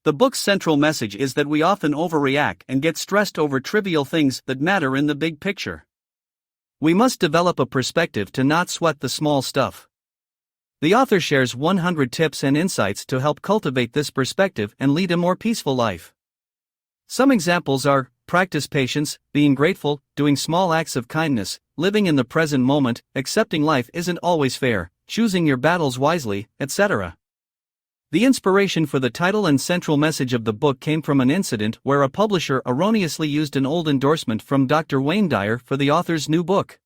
The book's central message is that we often overreact and get stressed over trivial things that matter in the big picture. We must develop a perspective to not sweat the small stuff. The author shares 100 tips and insights to help cultivate this perspective and lead a more peaceful life. Some examples are: practice patience, being grateful, doing small acts of kindness, living in the present moment, accepting life isn't always fair, choosing your battles wisely, etc. The inspiration for the title and central message of the book came from an incident where a publisher erroneously used an old endorsement from Dr. Wayne Dyer for the author's new book.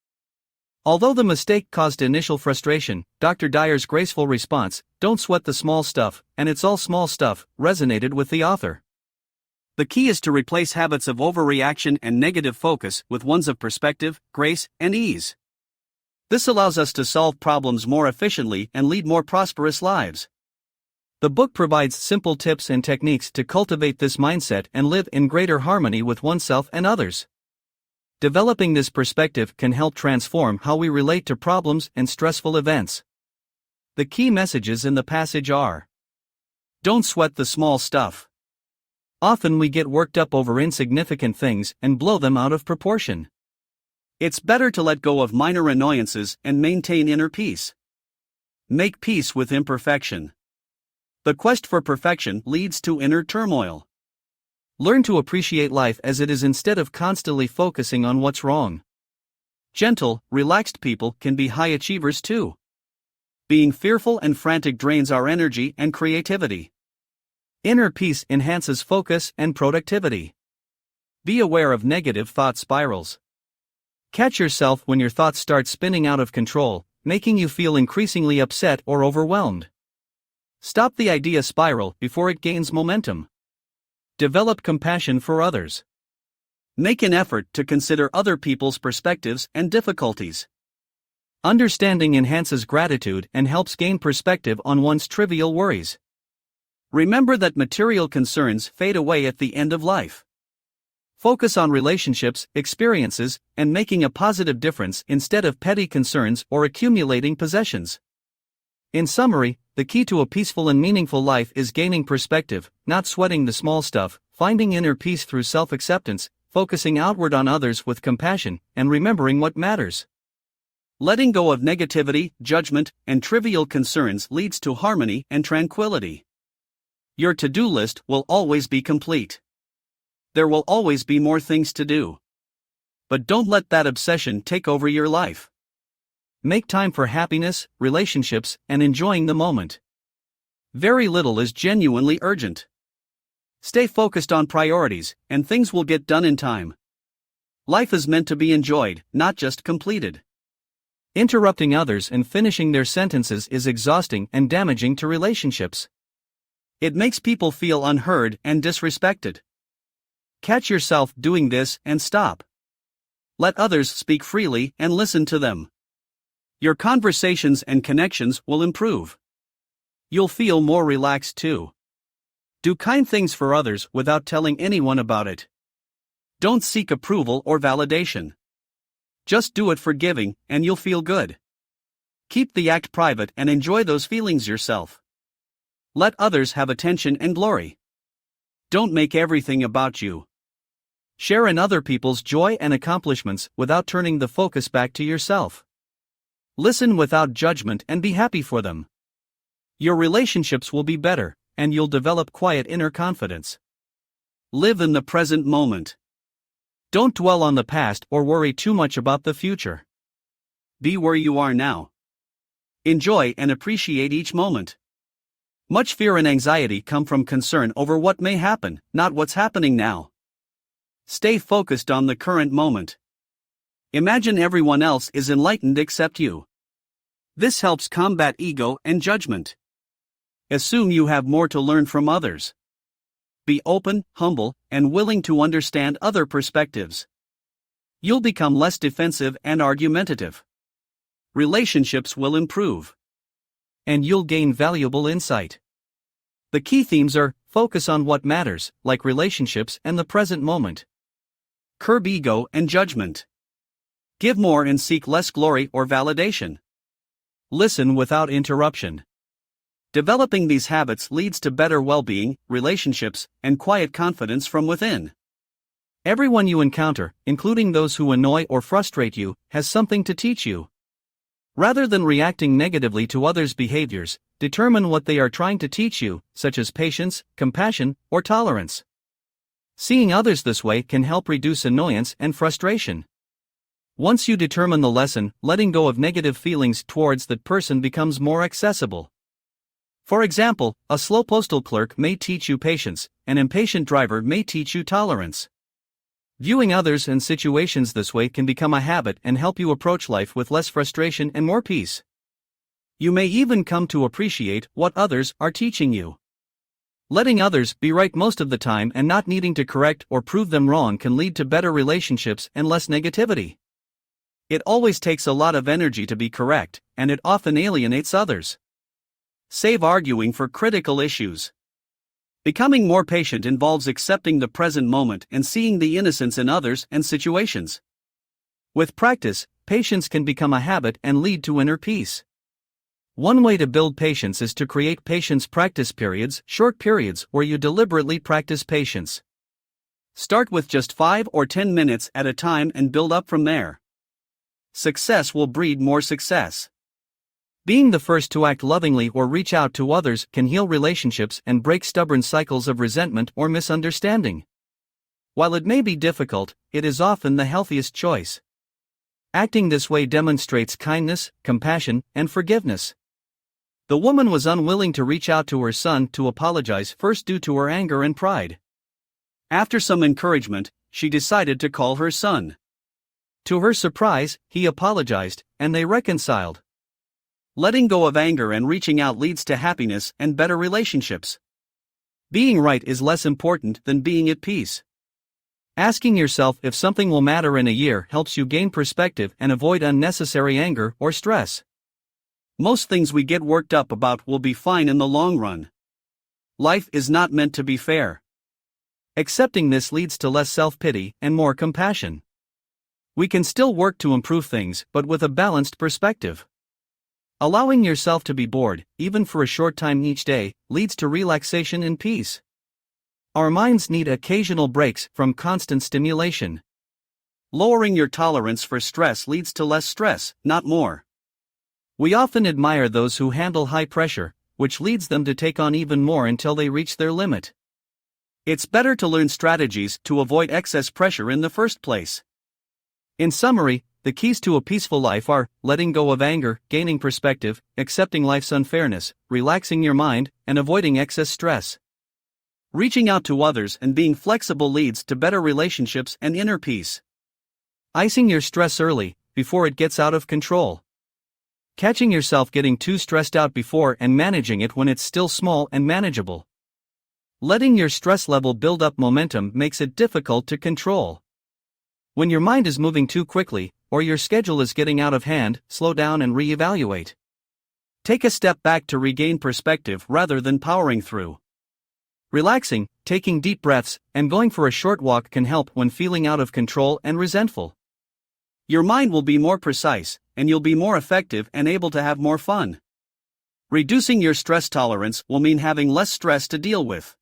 Although the mistake caused initial frustration, Dr. Dyer's graceful response, "Don't sweat the small stuff, and it's all small stuff," resonated with the author. The key is to replace habits of overreaction and negative focus with ones of perspective, grace, and ease. This allows us to solve problems more efficiently and lead more prosperous lives. The book provides simple tips and techniques to cultivate this mindset and live in greater harmony with oneself and others. Developing this perspective can help transform how we relate to problems and stressful events. The key messages in the passage are: don't sweat the small stuff. Often we get worked up over insignificant things and blow them out of proportion. It's better to let go of minor annoyances and maintain inner peace. Make peace with imperfection. The quest for perfection leads to inner turmoil. Learn to appreciate life as it is instead of constantly focusing on what's wrong. Gentle, relaxed people can be high achievers too. Being fearful and frantic drains our energy and creativity. Inner peace enhances focus and productivity. Be aware of negative thought spirals. Catch yourself when your thoughts start spinning out of control, making you feel increasingly upset or overwhelmed. Stop the idea spiral before it gains momentum. Develop compassion for others. Make an effort to consider other people's perspectives and difficulties. Understanding enhances gratitude and helps gain perspective on one's trivial worries. Remember that material concerns fade away at the end of life. Focus on relationships, experiences, and making a positive difference instead of petty concerns or accumulating possessions. In summary, the key to a peaceful and meaningful life is gaining perspective, not sweating the small stuff, finding inner peace through self-acceptance, focusing outward on others with compassion, and remembering what matters. Letting go of negativity, judgment, and trivial concerns leads to harmony and tranquility. Your to-do list will always be complete. There will always be more things to do. But don't let that obsession take over your life. Make time for happiness, relationships, and enjoying the moment. Very little is genuinely urgent. Stay focused on priorities, and things will get done in time. Life is meant to be enjoyed, not just completed. Interrupting others and finishing their sentences is exhausting and damaging to relationships. It makes people feel unheard and disrespected. Catch yourself doing this and stop. Let others speak freely and listen to them. Your conversations and connections will improve. You'll feel more relaxed too. Do kind things for others without telling anyone about it. Don't seek approval or validation. Just do it for giving, and you'll feel good. Keep the act private and enjoy those feelings yourself. Let others have attention and glory. Don't make everything about you. Share in other people's joy and accomplishments without turning the focus back to yourself. Listen without judgment and be happy for them. Your relationships will be better, and you'll develop quiet inner confidence. Live in the present moment. Don't dwell on the past or worry too much about the future. Be where you are now. Enjoy and appreciate each moment. Much fear and anxiety come from concern over what may happen, not what's happening now. Stay focused on the current moment. Imagine everyone else is enlightened except you. This helps combat ego and judgment. Assume you have more to learn from others. Be open, humble, and willing to understand other perspectives. You'll become less defensive and argumentative. Relationships will improve. And you'll gain valuable insight. The key themes are: focus on what matters, like relationships and the present moment. Curb ego and judgment. Give more and seek less glory or validation. Listen without interruption. Developing these habits leads to better well-being, relationships, and quiet confidence from within. Everyone you encounter, including those who annoy or frustrate you, has something to teach you. Rather than reacting negatively to others' behaviors, determine what they are trying to teach you, such as patience, compassion, or tolerance. Seeing others this way can help reduce annoyance and frustration. Once you determine the lesson, letting go of negative feelings towards that person becomes more accessible. For example, a slow postal clerk may teach you patience, an impatient driver may teach you tolerance. Viewing others and situations this way can become a habit and help you approach life with less frustration and more peace. You may even come to appreciate what others are teaching you. Letting others be right most of the time and not needing to correct or prove them wrong can lead to better relationships and less negativity. It always takes a lot of energy to be correct, and it often alienates others. Save arguing for critical issues. Becoming more patient involves accepting the present moment and seeing the innocence in others and situations. With practice, patience can become a habit and lead to inner peace. One way to build patience is to create patience practice periods, short periods where you deliberately practice patience. Start with just 5 or 10 minutes at a time and build up from there. Success will breed more success. Being the first to act lovingly or reach out to others can heal relationships and break stubborn cycles of resentment or misunderstanding. While it may be difficult, it is often the healthiest choice. Acting this way demonstrates kindness, compassion, and forgiveness. The woman was unwilling to reach out to her son to apologize first due to her anger and pride. After some encouragement, she decided to call her son. To her surprise, he apologized, and they reconciled. Letting go of anger and reaching out leads to happiness and better relationships. Being right is less important than being at peace. Asking yourself if something will matter in a year helps you gain perspective and avoid unnecessary anger or stress. Most things we get worked up about will be fine in the long run. Life is not meant to be fair. Accepting this leads to less self-pity and more compassion. We can still work to improve things, but with a balanced perspective. Allowing yourself to be bored, even for a short time each day, leads to relaxation and peace. Our minds need occasional breaks from constant stimulation. Lowering your tolerance for stress leads to less stress, not more. We often admire those who handle high pressure, which leads them to take on even more until they reach their limit. It's better to learn strategies to avoid excess pressure in the first place. In summary, the keys to a peaceful life are letting go of anger, gaining perspective, accepting life's unfairness, relaxing your mind, and avoiding excess stress. Reaching out to others and being flexible leads to better relationships and inner peace. Icing your stress early, before it gets out of control. Catching yourself getting too stressed out before and managing it when it's still small and manageable. Letting your stress level build up momentum makes it difficult to control. When your mind is moving too quickly, or your schedule is getting out of hand, slow down and reevaluate. Take a step back to regain perspective rather than powering through. Relaxing, taking deep breaths, and going for a short walk can help when feeling out of control and resentful. Your mind will be more precise, and you'll be more effective and able to have more fun. Reducing your stress tolerance will mean having less stress to deal with.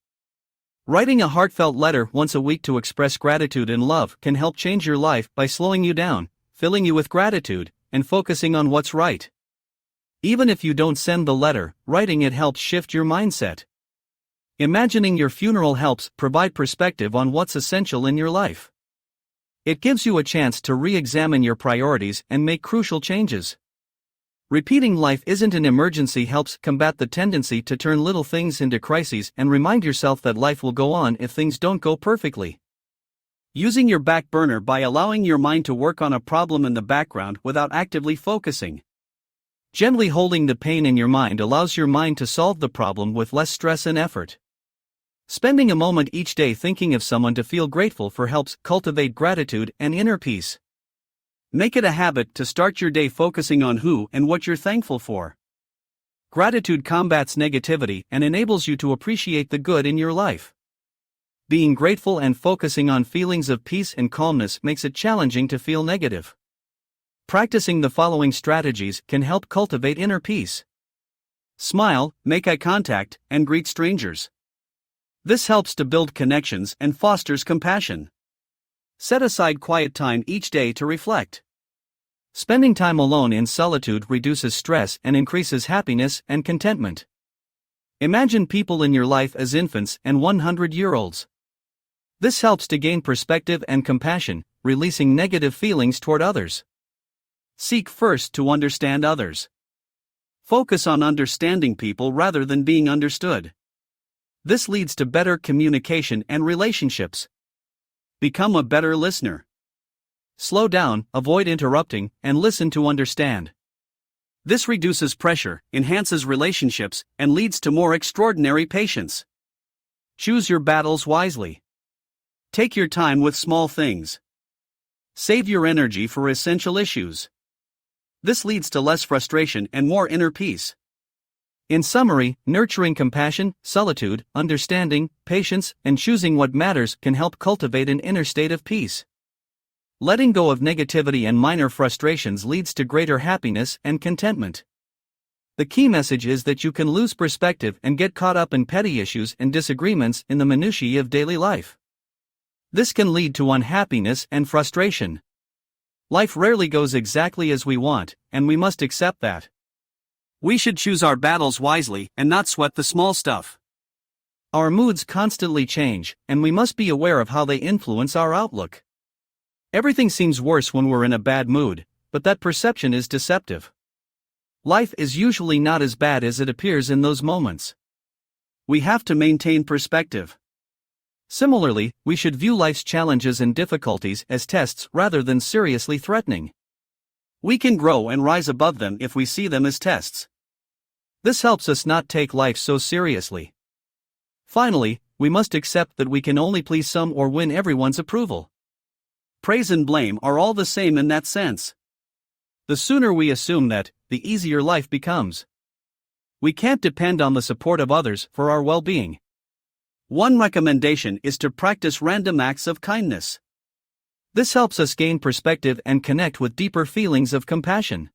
Writing a heartfelt letter once a week to express gratitude and love can help change your life by slowing you down, filling you with gratitude, and focusing on what's right. Even if you don't send the letter, writing it helps shift your mindset. Imagining your funeral helps provide perspective on what's essential in your life. It gives you a chance to re-examine your priorities and make crucial changes. Repeating life isn't an emergency helps combat the tendency to turn little things into crises and remind yourself that life will go on if things don't go perfectly. Using your back burner by allowing your mind to work on a problem in the background without actively focusing. Gently holding the pain in your mind allows your mind to solve the problem with less stress and effort. Spending a moment each day thinking of someone to feel grateful for helps cultivate gratitude and inner peace. Make it a habit to start your day focusing on who and what you're thankful for. Gratitude combats negativity and enables you to appreciate the good in your life. Being grateful and focusing on feelings of peace and calmness makes it challenging to feel negative. Practicing the following strategies can help cultivate inner peace. Smile, make eye contact, and greet strangers. This helps to build connections and fosters compassion. Set aside quiet time each day to reflect. Spending time alone in solitude reduces stress and increases happiness and contentment. Imagine people in your life as infants and 100-year-olds. This helps to gain perspective and compassion, releasing negative feelings toward others. Seek first to understand others. Focus on understanding people rather than being understood. This leads to better communication and relationships. Become a better listener. Slow down, avoid interrupting, and listen to understand. This reduces pressure, enhances relationships, and leads to more extraordinary patience. Choose your battles wisely. Take your time with small things. Save your energy for essential issues. This leads to less frustration and more inner peace. In summary, nurturing compassion, solitude, understanding, patience, and choosing what matters can help cultivate an inner state of peace. Letting go of negativity and minor frustrations leads to greater happiness and contentment. The key message is that you can lose perspective and get caught up in petty issues and disagreements in the minutiae of daily life. This can lead to unhappiness and frustration. Life rarely goes exactly as we want, and we must accept that. We should choose our battles wisely and not sweat the small stuff. Our moods constantly change, and we must be aware of how they influence our outlook. Everything seems worse when we're in a bad mood, but that perception is deceptive. Life is usually not as bad as it appears in those moments. We have to maintain perspective. Similarly, we should view life's challenges and difficulties as tests rather than seriously threatening. We can grow and rise above them if we see them as tests. This helps us not take life so seriously. Finally, we must accept that we can only please some or win everyone's approval. Praise and blame are all the same in that sense. The sooner we assume that, the easier life becomes. We can't depend on the support of others for our well-being. One recommendation is to practice random acts of kindness. This helps us gain perspective and connect with deeper feelings of compassion.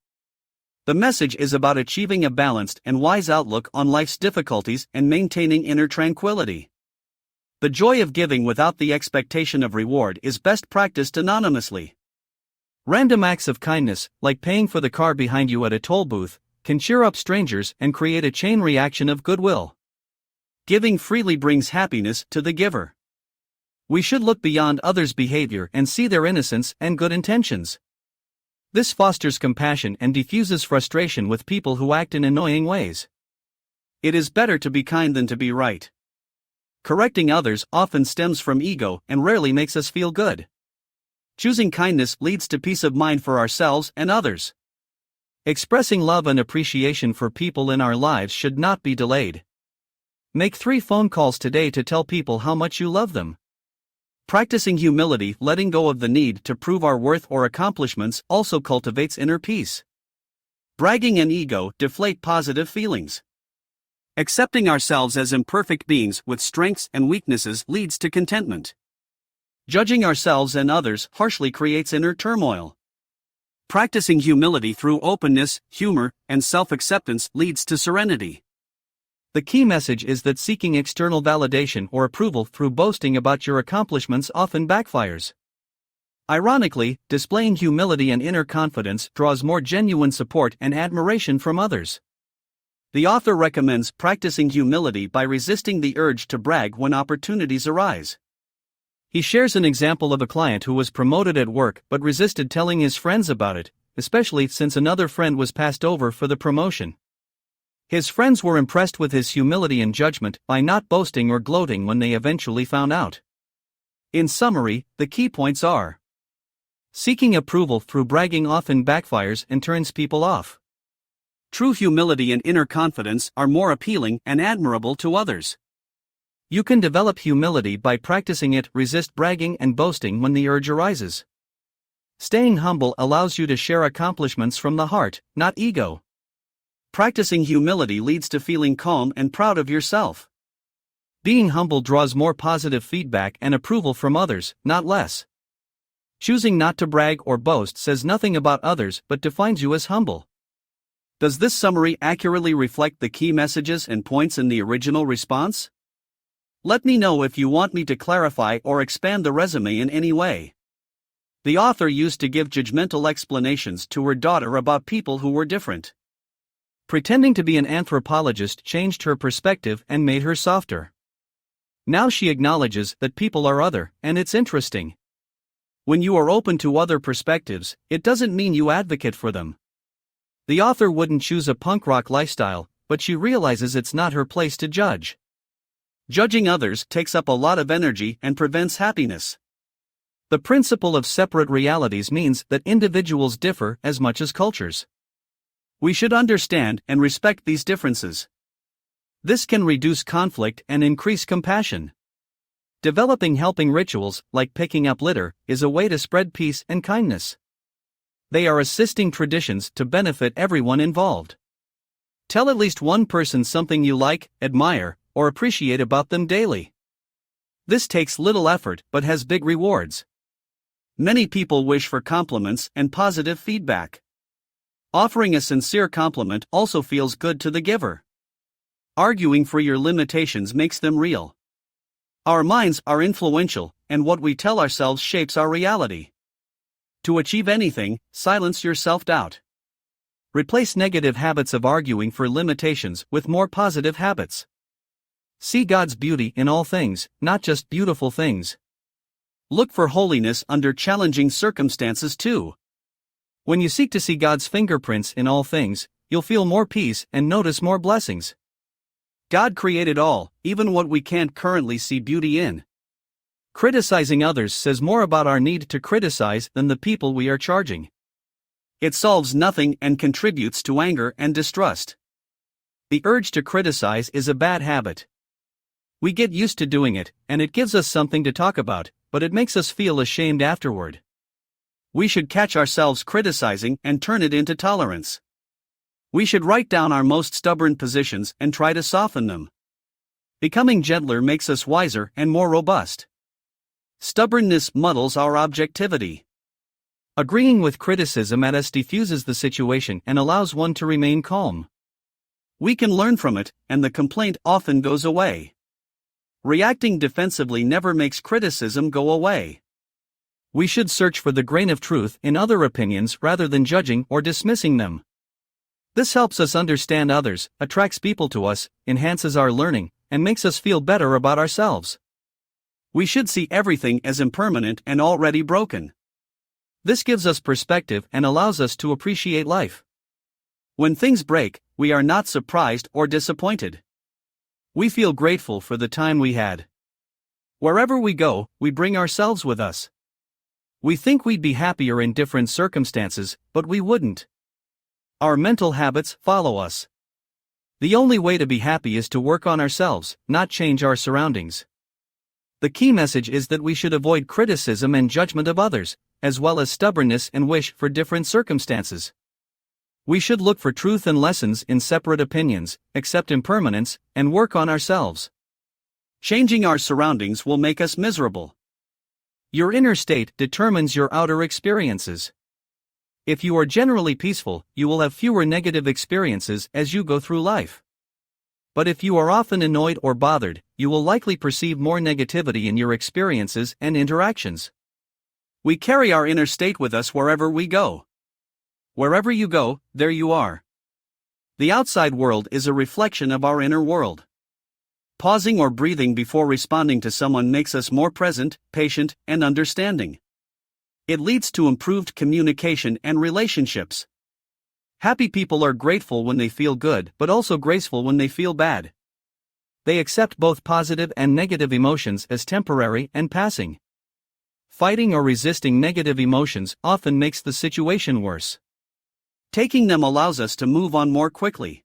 The message is about achieving a balanced and wise outlook on life's difficulties and maintaining inner tranquility. The joy of giving without the expectation of reward is best practiced anonymously. Random acts of kindness, like paying for the car behind you at a toll booth, can cheer up strangers and create a chain reaction of goodwill. Giving freely brings happiness to the giver. We should look beyond others' behavior and see their innocence and good intentions. This fosters compassion and diffuses frustration with people who act in annoying ways. It is better to be kind than to be right. Correcting others often stems from ego and rarely makes us feel good. Choosing kindness leads to peace of mind for ourselves and others. Expressing love and appreciation for people in our lives should not be delayed. Make 3 phone calls today to tell people how much you love them. Practicing humility, letting go of the need to prove our worth or accomplishments, also cultivates inner peace. Bragging and ego deflate positive feelings. Accepting ourselves as imperfect beings with strengths and weaknesses leads to contentment. Judging ourselves and others harshly creates inner turmoil. Practicing humility through openness, humor, and self-acceptance leads to serenity. The key message is that seeking external validation or approval through boasting about your accomplishments often backfires. Ironically, displaying humility and inner confidence draws more genuine support and admiration from others. The author recommends practicing humility by resisting the urge to brag when opportunities arise. He shares an example of a client who was promoted at work but resisted telling his friends about it, especially since another friend was passed over for the promotion. His friends were impressed with his humility and judgment by not boasting or gloating when they eventually found out. In summary, the key points are: seeking approval through bragging often backfires and turns people off. True humility and inner confidence are more appealing and admirable to others. You can develop humility by practicing it. Resist bragging and boasting when the urge arises. Staying humble allows you to share accomplishments from the heart, not ego. Practicing humility leads to feeling calm and proud of yourself. Being humble draws more positive feedback and approval from others, not less. Choosing not to brag or boast says nothing about others but defines you as humble. Does this summary accurately reflect the key messages and points in the original response? Let me know if you want me to clarify or expand the resume in any way. The author used to give judgmental explanations to her daughter about people who were different. Pretending to be an anthropologist changed her perspective and made her softer. Now she acknowledges that people are other, and it's interesting. When you are open to other perspectives, it doesn't mean you advocate for them. The author wouldn't choose a punk rock lifestyle, but she realizes it's not her place to judge. Judging others takes up a lot of energy and prevents happiness. The principle of separate realities means that individuals differ as much as cultures. We should understand and respect these differences. This can reduce conflict and increase compassion. Developing helping rituals, like picking up litter, is a way to spread peace and kindness. They are assisting traditions to benefit everyone involved. Tell at least one person something you like, admire, or appreciate about them daily. This takes little effort but has big rewards. Many people wish for compliments and positive feedback. Offering a sincere compliment also feels good to the giver. Arguing for your limitations makes them real. Our minds are influential, and what we tell ourselves shapes our reality. To achieve anything, silence your self-doubt. Replace negative habits of arguing for limitations with more positive habits. See God's beauty in all things, not just beautiful things. Look for holiness under challenging circumstances too. When you seek to see God's fingerprints in all things, you'll feel more peace and notice more blessings. God created all, even what we can't currently see beauty in. Criticizing others says more about our need to criticize than the people we are charging. It solves nothing and contributes to anger and distrust. The urge to criticize is a bad habit. We get used to doing it, and it gives us something to talk about, but it makes us feel ashamed afterward. We should catch ourselves criticizing and turn it into tolerance. We should write down our most stubborn positions and try to soften them. Becoming gentler makes us wiser and more robust. Stubbornness muddles our objectivity. Agreeing with criticism at us diffuses the situation and allows one to remain calm. We can learn from it, and the complaint often goes away. Reacting defensively never makes criticism go away. We should search for the grain of truth in other opinions rather than judging or dismissing them. This helps us understand others, attracts people to us, enhances our learning, and makes us feel better about ourselves. We should see everything as impermanent and already broken. This gives us perspective and allows us to appreciate life. When things break, we are not surprised or disappointed. We feel grateful for the time we had. Wherever we go, we bring ourselves with us. We think we'd be happier in different circumstances, but we wouldn't. Our mental habits follow us. The only way to be happy is to work on ourselves, not change our surroundings. The key message is that we should avoid criticism and judgment of others, as well as stubbornness and wish for different circumstances. We should look for truth and lessons in separate opinions, accept impermanence, and work on ourselves. Changing our surroundings will make us miserable. Your inner state determines your outer experiences. If you are generally peaceful, you will have fewer negative experiences as you go through life. But if you are often annoyed or bothered, you will likely perceive more negativity in your experiences and interactions. We carry our inner state with us wherever we go. Wherever you go, there you are. The outside world is a reflection of our inner world. Pausing or breathing before responding to someone makes us more present, patient, and understanding. It leads to improved communication and relationships. Happy people are grateful when they feel good but also graceful when they feel bad. They accept both positive and negative emotions as temporary and passing. Fighting or resisting negative emotions often makes the situation worse. Taking them allows us to move on more quickly.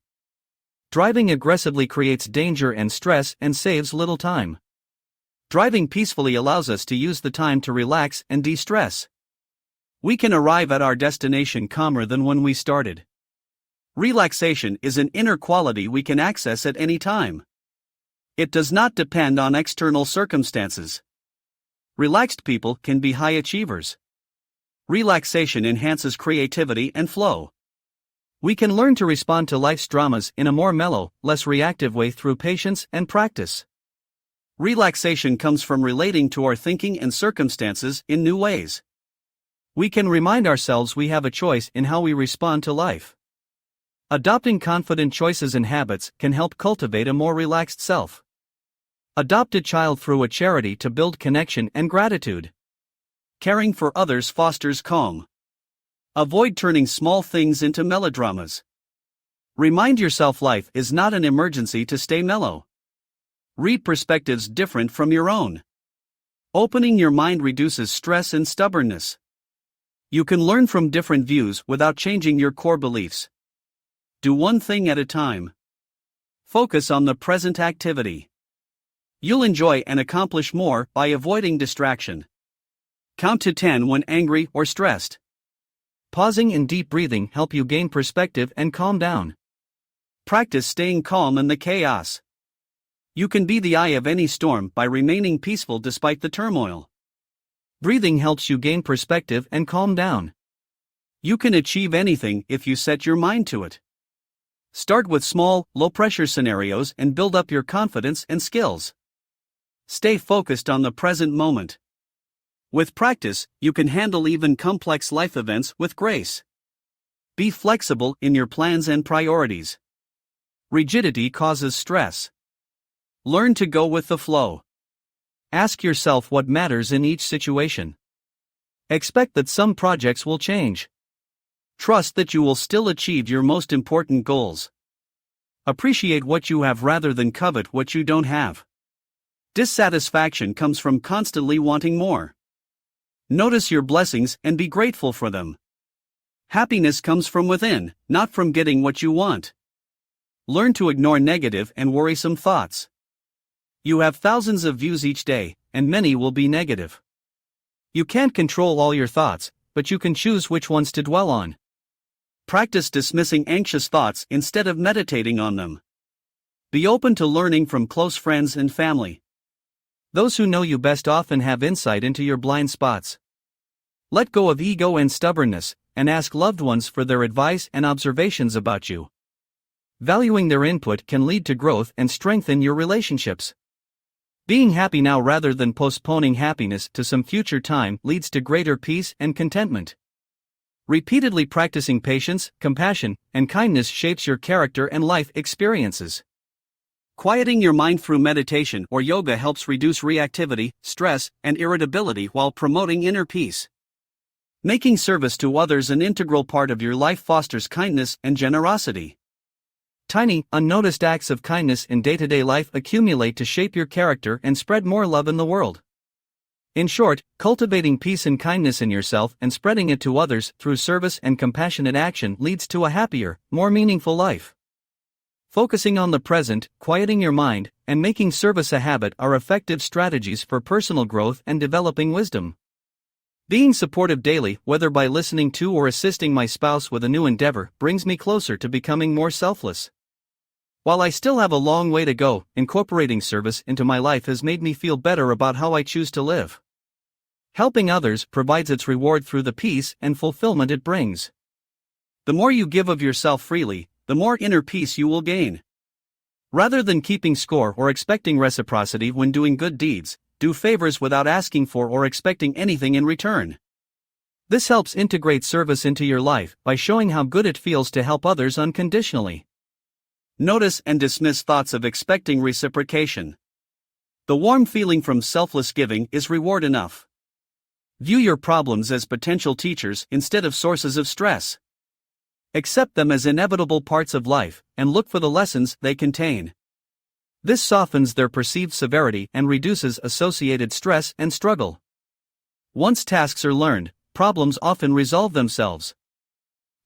Driving aggressively creates danger and stress and saves little time. Driving peacefully allows us to use the time to relax and de-stress. We can arrive at our destination calmer than when we started. Relaxation is an inner quality we can access at any time. It does not depend on external circumstances. Relaxed people can be high achievers. Relaxation enhances creativity and flow. We can learn to respond to life's dramas in a more mellow, less reactive way through patience and practice. Relaxation comes from relating to our thinking and circumstances in new ways. We can remind ourselves we have a choice in how we respond to life. Adopting confident choices and habits can help cultivate a more relaxed self. Adopt a child through a charity to build connection and gratitude. Caring for others fosters calm. Avoid turning small things into melodramas. Remind yourself life is not an emergency to stay mellow. Read perspectives different from your own. Opening your mind reduces stress and stubbornness. You can learn from different views without changing your core beliefs. Do one thing at a time. Focus on the present activity. You'll enjoy and accomplish more by avoiding distraction. Count to 10 when angry or stressed. Pausing and deep breathing help you gain perspective and calm down. Practice staying calm in the chaos. You can be the eye of any storm by remaining peaceful despite the turmoil. Breathing helps you gain perspective and calm down. You can achieve anything if you set your mind to it. Start with small, low-pressure scenarios and build up your confidence and skills. Stay focused on the present moment. With practice, you can handle even complex life events with grace. Be flexible in your plans and priorities. Rigidity causes stress. Learn to go with the flow. Ask yourself what matters in each situation. Expect that some projects will change. Trust that you will still achieve your most important goals. Appreciate what you have rather than covet what you don't have. Dissatisfaction comes from constantly wanting more. Notice your blessings and be grateful for them. Happiness comes from within, not from getting what you want. Learn to ignore negative and worrisome thoughts. You have thousands of views each day, and many will be negative. You can't control all your thoughts, but you can choose which ones to dwell on. Practice dismissing anxious thoughts instead of meditating on them. Be open to learning from close friends and family. Those who know you best often have insight into your blind spots. Let go of ego and stubbornness, and ask loved ones for their advice and observations about you. Valuing their input can lead to growth and strengthen your relationships. Being happy now rather than postponing happiness to some future time leads to greater peace and contentment. Repeatedly practicing patience, compassion, and kindness shapes your character and life experiences. Quieting your mind through meditation or yoga helps reduce reactivity, stress, and irritability while promoting inner peace. Making service to others an integral part of your life fosters kindness and generosity. Tiny, unnoticed acts of kindness in day-to-day life accumulate to shape your character and spread more love in the world. In short, cultivating peace and kindness in yourself and spreading it to others through service and compassionate action leads to a happier, more meaningful life. Focusing on the present, quieting your mind, and making service a habit are effective strategies for personal growth and developing wisdom. Being supportive daily, whether by listening to or assisting my spouse with a new endeavor, brings me closer to becoming more selfless. While I still have a long way to go, incorporating service into my life has made me feel better about how I choose to live. Helping others provides its reward through the peace and fulfillment it brings. The more you give of yourself freely, the more inner peace you will gain. Rather than keeping score or expecting reciprocity when doing good deeds, do favors without asking for or expecting anything in return. This helps integrate service into your life by showing how good it feels to help others unconditionally. Notice and dismiss thoughts of expecting reciprocation. The warm feeling from selfless giving is reward enough. View your problems as potential teachers instead of sources of stress. Accept them as inevitable parts of life, and look for the lessons they contain. This softens their perceived severity and reduces associated stress and struggle. Once tasks are learned, problems often resolve themselves.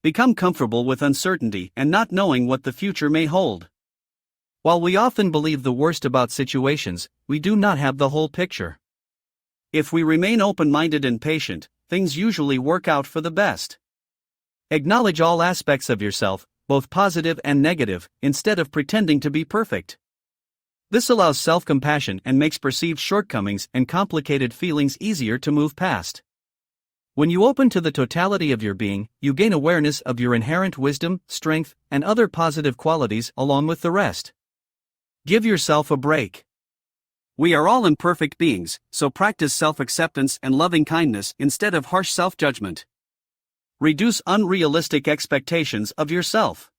Become comfortable with uncertainty and not knowing what the future may hold. While we often believe the worst about situations, we do not have the whole picture. If we remain open-minded and patient, things usually work out for the best. Acknowledge all aspects of yourself, both positive and negative, instead of pretending to be perfect. This allows self-compassion and makes perceived shortcomings and complicated feelings easier to move past. When you open to the totality of your being, you gain awareness of your inherent wisdom, strength, and other positive qualities along with the rest. Give yourself a break. We are all imperfect beings, so practice self-acceptance and loving kindness instead of harsh self-judgment. Reduce unrealistic expectations of yourself.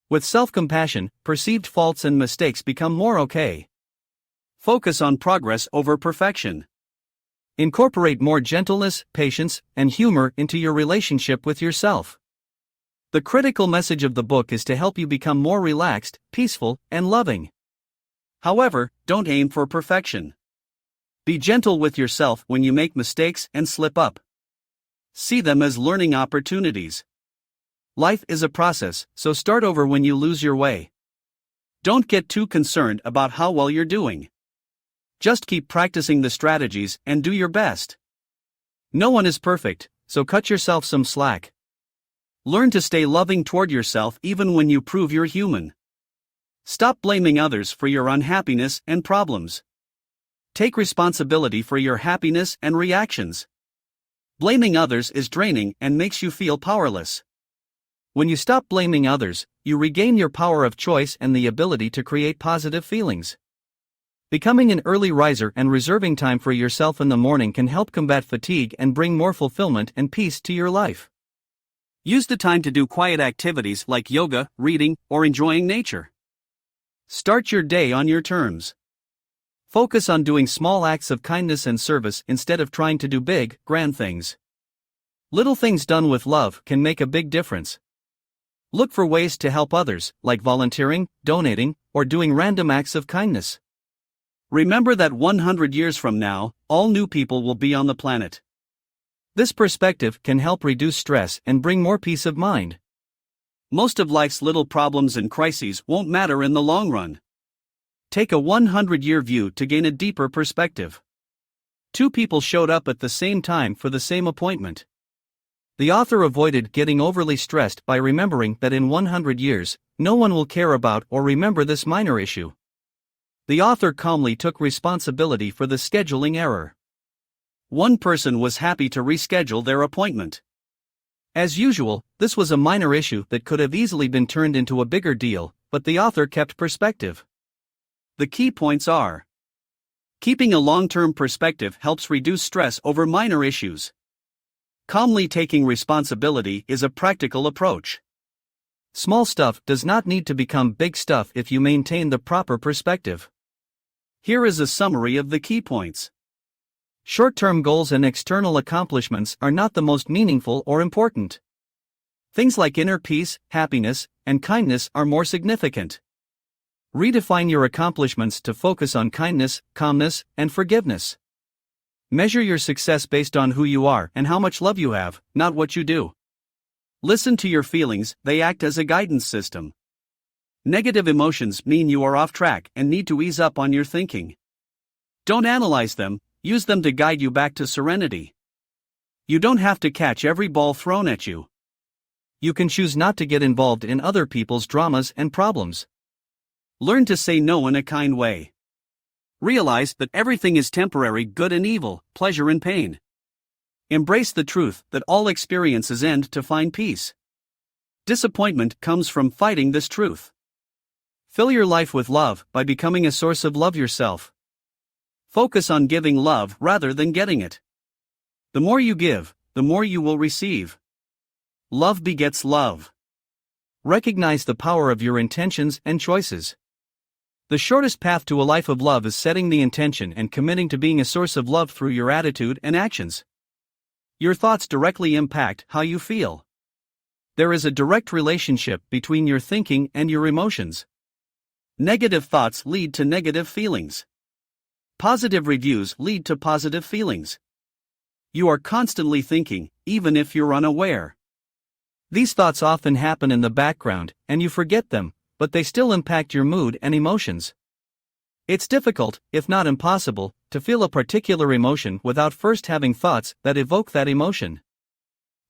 With self-compassion, perceived faults and mistakes become more okay. Focus on progress over perfection. Incorporate more gentleness, patience, and humor into your relationship with yourself. The critical message of the book is to help you become more relaxed, peaceful, and loving. However, don't aim for perfection. Be gentle with yourself when you make mistakes and slip up. See them as learning opportunities. Life is a process, so start over when you lose your way. Don't get too concerned about how well you're doing. Just keep practicing the strategies and do your best. No one is perfect, so cut yourself some slack. Learn to stay loving toward yourself even when you prove you're human. Stop blaming others for your unhappiness and problems. Take responsibility for your happiness and reactions. Blaming others is draining and makes you feel powerless. When you stop blaming others, you regain your power of choice and the ability to create positive feelings. Becoming an early riser and reserving time for yourself in the morning can help combat fatigue and bring more fulfillment and peace to your life. Use the time to do quiet activities like yoga, reading, or enjoying nature. Start your day on your terms. Focus on doing small acts of kindness and service instead of trying to do big, grand things. Little things done with love can make a big difference. Look for ways to help others, like volunteering, donating, or doing random acts of kindness. Remember that 100 years from now, all new people will be on the planet. This perspective can help reduce stress and bring more peace of mind. Most of life's little problems and crises won't matter in the long run. Take a 100-year view to gain a deeper perspective. Two people showed up at the same time for the same appointment. The author avoided getting overly stressed by remembering that in 100 years, no one will care about or remember this minor issue. The author calmly took responsibility for the scheduling error. One person was happy to reschedule their appointment. As usual, this was a minor issue that could have easily been turned into a bigger deal, but the author kept perspective. The key points are: keeping a long-term perspective helps reduce stress over minor issues. Calmly taking responsibility is a practical approach. Small stuff does not need to become big stuff if you maintain the proper perspective. Here is a summary of the key points. Short-term goals and external accomplishments are not the most meaningful or important. Things like inner peace, happiness, and kindness are more significant. Redefine your accomplishments to focus on kindness, calmness, and forgiveness. Measure your success based on who you are and how much love you have, not what you do. Listen to your feelings, they act as a guidance system. Negative emotions mean you are off track and need to ease up on your thinking. Don't analyze them, use them to guide you back to serenity. You don't have to catch every ball thrown at you. You can choose not to get involved in other people's dramas and problems. Learn to say no in a kind way. Realize that everything is temporary, good and evil, pleasure and pain. Embrace the truth that all experiences end to find peace. Disappointment comes from fighting this truth. Fill your life with love by becoming a source of love yourself. Focus on giving love rather than getting it. The more you give, the more you will receive. Love begets love. Recognize the power of your intentions and choices. The shortest path to a life of love is setting the intention and committing to being a source of love through your attitude and actions. Your thoughts directly impact how you feel. There is a direct relationship between your thinking and your emotions. Negative thoughts lead to negative feelings. Positive reviews lead to positive feelings. You are constantly thinking, even if you're unaware. These thoughts often happen in the background, and you forget them, but they still impact your mood and emotions. It's difficult, if not impossible, to feel a particular emotion without first having thoughts that evoke that emotion.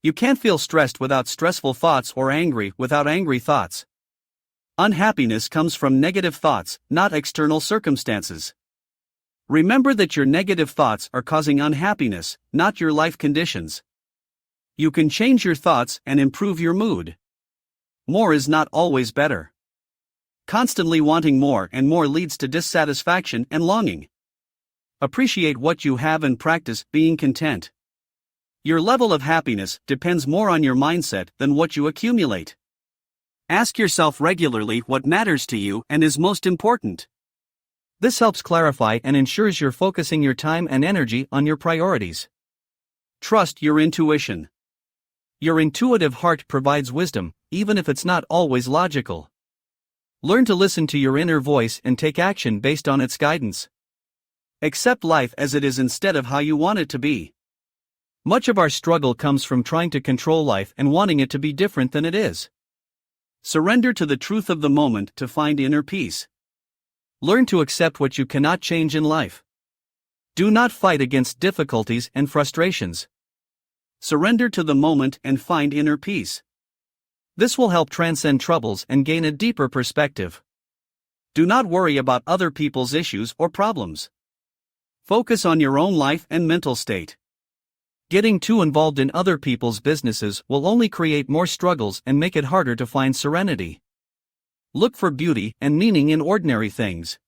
You can't feel stressed without stressful thoughts or angry without angry thoughts. Unhappiness comes from negative thoughts, not external circumstances. Remember that your negative thoughts are causing unhappiness, not your life conditions. You can change your thoughts and improve your mood. More is not always better. Constantly wanting more and more leads to dissatisfaction and longing. Appreciate what you have and practice being content. Your level of happiness depends more on your mindset than what you accumulate. Ask yourself regularly what matters to you and is most important. This helps clarify and ensures you're focusing your time and energy on your priorities. Trust your intuition. Your intuitive heart provides wisdom, even if it's not always logical. Learn to listen to your inner voice and take action based on its guidance. Accept life as it is instead of how you want it to be. Much of our struggle comes from trying to control life and wanting it to be different than it is. Surrender to the truth of the moment to find inner peace. Learn to accept what you cannot change in life. Do not fight against difficulties and frustrations. Surrender to the moment and find inner peace. This will help transcend troubles and gain a deeper perspective. Do not worry about other people's issues or problems. Focus on your own life and mental state. Getting too involved in other people's businesses will only create more struggles and make it harder to find serenity. Look for beauty and meaning in ordinary things.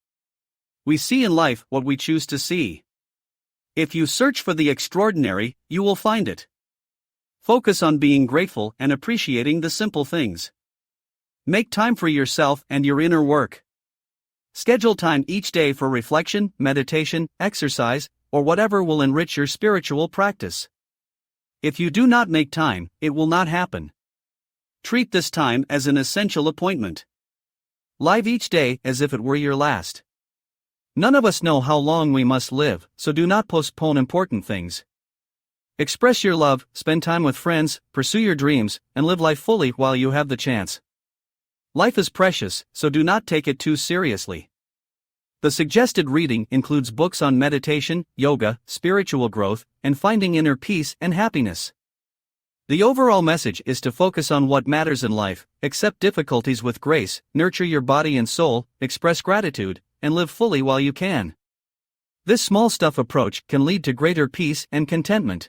We see in life what we choose to see. If you search for the extraordinary, you will find it. Focus on being grateful and appreciating the simple things. Make time for yourself and your inner work. Schedule time each day for reflection, meditation, exercise, or whatever will enrich your spiritual practice. If you do not make time, it will not happen. Treat this time as an essential appointment. Live each day as if it were your last. None of us know how long we must live, so do not postpone important things. Express your love, spend time with friends, pursue your dreams, and live life fully while you have the chance. Life is precious, so do not take it too seriously. The suggested reading includes books on meditation, yoga, spiritual growth, and finding inner peace and happiness. The overall message is to focus on what matters in life, accept difficulties with grace, nurture your body and soul, express gratitude, and live fully while you can. This small stuff approach can lead to greater peace and contentment.